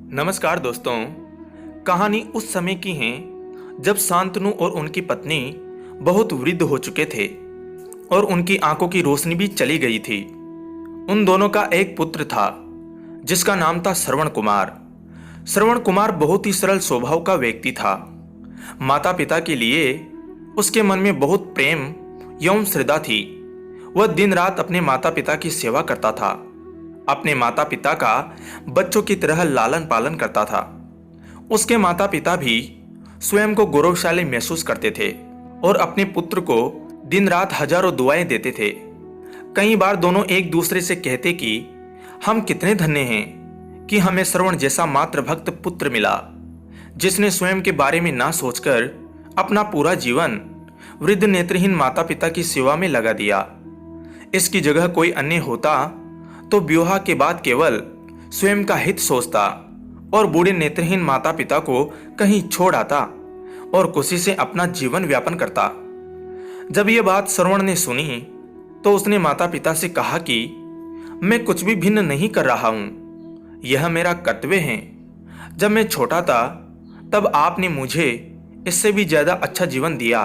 नमस्कार दोस्तों। कहानी उस समय की है जब शांतनु और उनकी पत्नी बहुत वृद्ध हो चुके थे और उनकी आंखों की रोशनी भी चली गई थी। उन दोनों का एक पुत्र था जिसका नाम था श्रवण कुमार। श्रवण कुमार बहुत ही सरल स्वभाव का व्यक्ति था। माता पिता के लिए उसके मन में बहुत प्रेम एवं श्रद्धा थी। वह दिन रात अपने माता पिता की सेवा करता था, अपने माता पिता का बच्चों की तरह लालन पालन करता था। उसके माता पिता भी स्वयं को गौरवशाली महसूस करते थे और अपने पुत्र को दिन रात हजारों दुआएं देते थे। कई बार दोनों एक दूसरे से कहते कि हम कितने धन्य हैं कि हमें श्रवण जैसा मात्र भक्त पुत्र मिला, जिसने स्वयं के बारे में ना सोचकर अपना पूरा जीवन वृद्ध नेत्रहीन माता पिता की सेवा में लगा दिया। इसकी जगह कोई अन्य होता तो विवाह के बाद केवल स्वयं का हित सोचता और बूढ़े नेत्रहीन माता पिता को कहीं छोड़ आता और खुशी से अपना जीवन व्यापन करता। जब यह बात श्रवण ने सुनी तो उसने माता पिता से कहा कि मैं कुछ भी भिन्न नहीं कर रहा हूं, यह मेरा कर्तव्य है। जब मैं छोटा था तब आपने मुझे इससे भी ज्यादा अच्छा जीवन दिया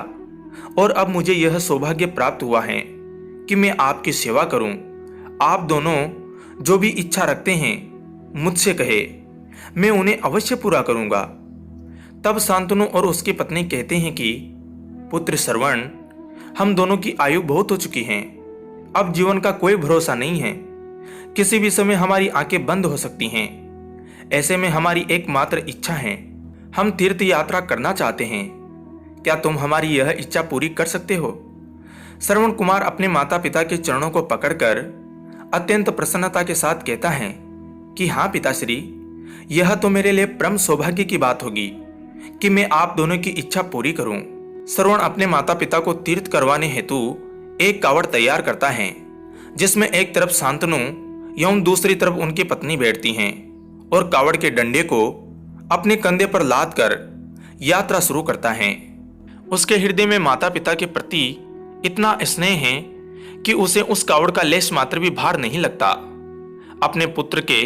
और अब मुझे यह सौभाग्य प्राप्त हुआ है कि मैं आपकी सेवा करूं। आप दोनों जो भी इच्छा रखते हैं मुझसे कहे, मैं उन्हें अवश्य पूरा करूंगा। तब शांतनु और उसकी पत्नी कहते हैं कि पुत्र श्रवण, हम दोनों की आयु बहुत हो चुकी है, अब जीवन का कोई भरोसा नहीं है। किसी भी समय हमारी आंखें बंद हो सकती हैं। ऐसे में हमारी एकमात्र इच्छा है, हम तीर्थ यात्रा करना चाहते हैं। क्या तुम हमारी यह इच्छा पूरी कर सकते हो? श्रवण कुमार अपने माता पिता के चरणों को पकड़कर अत्यंत प्रसन्नता के साथ कहता है कि हाँ पिताश्री, यह तो मेरे लिए परम सौभाग्य की बात होगी कि मैं आप दोनों की इच्छा पूरी करूं। श्रवण अपने माता पिता को तीर्थ करवाने हेतु एक कावड़ तैयार करता है, जिसमें एक तरफ शांतनु एवं दूसरी तरफ उनकी पत्नी बैठती हैं और कावड़ के डंडे को अपने कंधे पर लाद कर यात्रा शुरू करता है। उसके हृदय में माता पिता के प्रति इतना स्नेह है कि उसे उस कावड़ का लेश मात्र भी भार नहीं लगता। अपने पुत्र के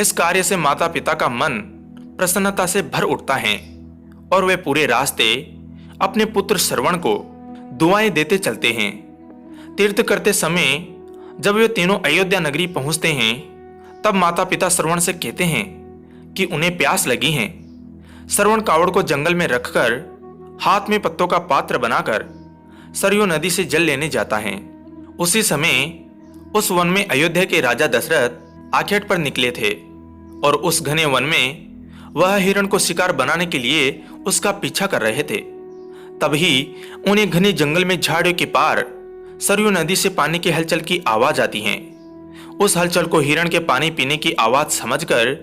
इस कार्य से माता पिता का मन प्रसन्नता से भर उठता है और वे पूरे रास्ते अपने पुत्र श्रवण को दुआएं देते चलते हैं। तीर्थ करते समय जब वे तीनों अयोध्या नगरी पहुंचते हैं तब माता पिता श्रवण से कहते हैं कि उन्हें प्यास लगी है। श्रवण कावड़ को जंगल में रखकर हाथ में पत्तों का पात्र बनाकर सरयू नदी से जल लेने जाता है। उसी समय उस वन में अयोध्या के राजा दशरथ आखेट पर निकले थे और उस घने वन में वह हिरण को शिकार बनाने के लिए उसका पीछा कर रहे थे। तभी उन्हें घने जंगल में झाड़ियों के पार सरयू नदी से पानी की हलचल की आवाज आती है। उस हलचल को हिरण के पानी पीने की आवाज समझकर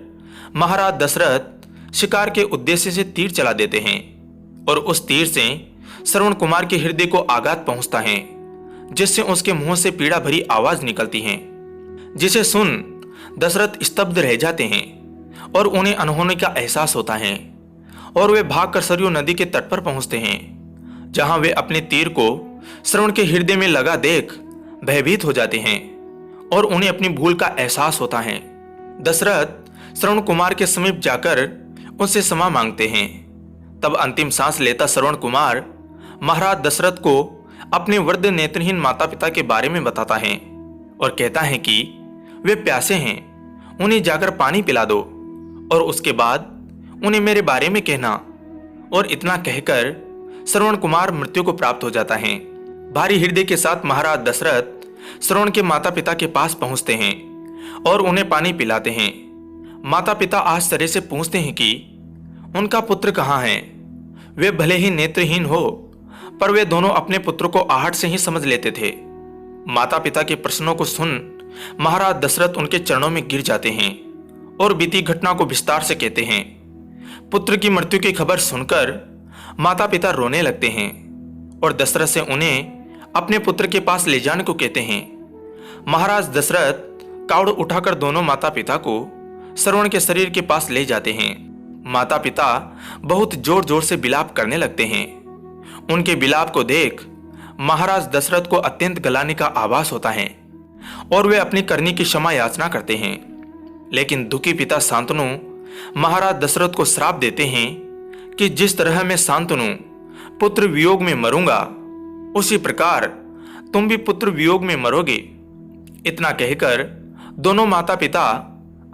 महाराज दशरथ शिकार के उद्देश्य से तीर चला देते हैं और उस तीर से श्रवण कुमार के हृदय को आघात पहुंचता है, जिससे उसके मुंह से पीड़ा भरी आवाज निकलती है, जिसे सुन दशरथ स्तब्ध रह जाते हैं और उन्हें अनहोनी का एहसास होता है और वे भागकर सरयू नदी के तट पर पहुंचते हैं, जहां वे अपने तीर को श्रवण के हृदय में लगा देख भयभीत हो जाते हैं और उन्हें अपनी भूल का एहसास होता है। दशरथ श्रवण कुमार के समीप जाकर उनसे क्षमा मांगते हैं। तब अंतिम सांस लेता श्रवण कुमार महाराज दशरथ को अपने वृद्ध नेत्रहीन माता पिता के बारे में बताता है और कहता है कि वे प्यासे हैं, उन्हें जाकर पानी पिला दो और उसके बाद उन्हें मेरे बारे में कहना। और इतना कहकर श्रवण कुमार मृत्यु को प्राप्त हो जाता है। भारी हृदय के साथ महाराज दशरथ श्रवण के माता पिता के पास पहुंचते हैं और उन्हें पानी पिलाते हैं। माता पिता आश्चर्य से पूछते हैं कि उनका पुत्र कहाँ है। वे भले ही नेत्रहीन हो पर वे दोनों अपने पुत्र को आहट से ही समझ लेते थे। माता पिता के प्रश्नों को सुन महाराज दशरथ उनके चरणों में गिर जाते हैं और बीती घटना को विस्तार से कहते हैं। पुत्र की मृत्यु की खबर सुनकर माता पिता रोने लगते हैं और दशरथ से उन्हें अपने पुत्र के पास ले जाने को कहते हैं। महाराज दशरथ कावड़ उठाकर दोनों माता पिता को श्रवण के शरीर के पास ले जाते हैं। माता पिता बहुत जोर जोर से विलाप करने लगते हैं। उनके विलाप को देख महाराज दशरथ को अत्यंत गलाने का आभास होता है और वे अपनी करनी की क्षमा याचना करते हैं। लेकिन दुखी पिता शांतनु महाराज दशरथ को श्राप देते हैं कि जिस तरह मैं शांतनु पुत्र वियोग में मरूंगा, उसी प्रकार तुम भी पुत्र वियोग में मरोगे। इतना कहकर दोनों माता पिता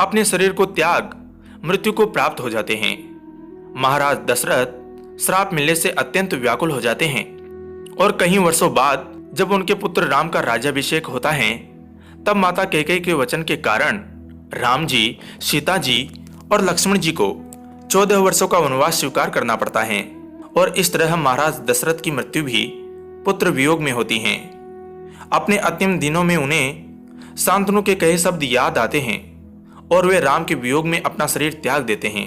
अपने शरीर को त्याग मृत्यु को प्राप्त हो जाते हैं। महाराज दशरथ श्राप मिलने से अत्यंत व्याकुल हो जाते हैं और कई वर्षों बाद जब उनके पुत्र राम का राज्याभिषेक होता है, तब माता कैकेयी के वचन के कारण राम जी, सीता जी और लक्ष्मण जी को 14 वर्षों का वनवास स्वीकार करना पड़ता है और इस तरह महाराज दशरथ की मृत्यु भी पुत्र वियोग में होती है। अपने अंतिम दिनों में उन्हें शांतनु के कहे शब्द याद आते हैं और वे राम के वियोग में अपना शरीर त्याग देते हैं।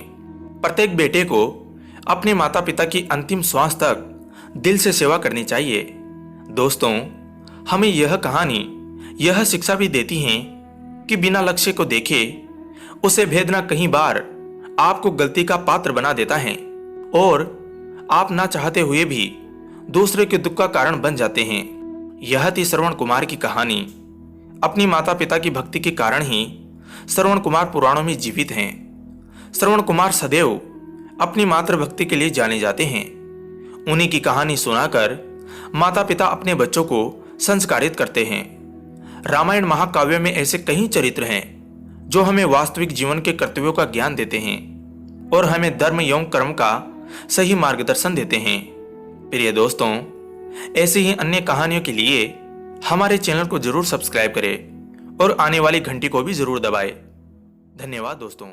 प्रत्येक बेटे को अपने माता पिता की अंतिम श्वास तक दिल से सेवा करनी चाहिए। दोस्तों, हमें यह कहानी यह शिक्षा भी देती है कि बिना लक्ष्य को देखे उसे भेदना कई बार आपको गलती का पात्र बना देता है और आप ना चाहते हुए भी दूसरे के दुख का कारण बन जाते हैं। यह थी श्रवण कुमार की कहानी। अपनी माता पिता की भक्ति के कारण ही श्रवण कुमार पुराणों में जीवित हैं। श्रवण कुमार सदैव अपनी मातृभक्ति के लिए जाने जाते हैं। उन्हीं की कहानी सुनाकर माता पिता अपने बच्चों को संस्कारित करते हैं। रामायण महाकाव्य में ऐसे कई चरित्र हैं जो हमें वास्तविक जीवन के कर्तव्यों का ज्ञान देते हैं और हमें धर्म एवं कर्म का सही मार्गदर्शन देते हैं। प्रिय दोस्तों, ऐसी ही अन्य कहानियों के लिए हमारे चैनल को जरूर सब्सक्राइब करें और आने वाली घंटी को भी जरूर दबाएं। धन्यवाद दोस्तों।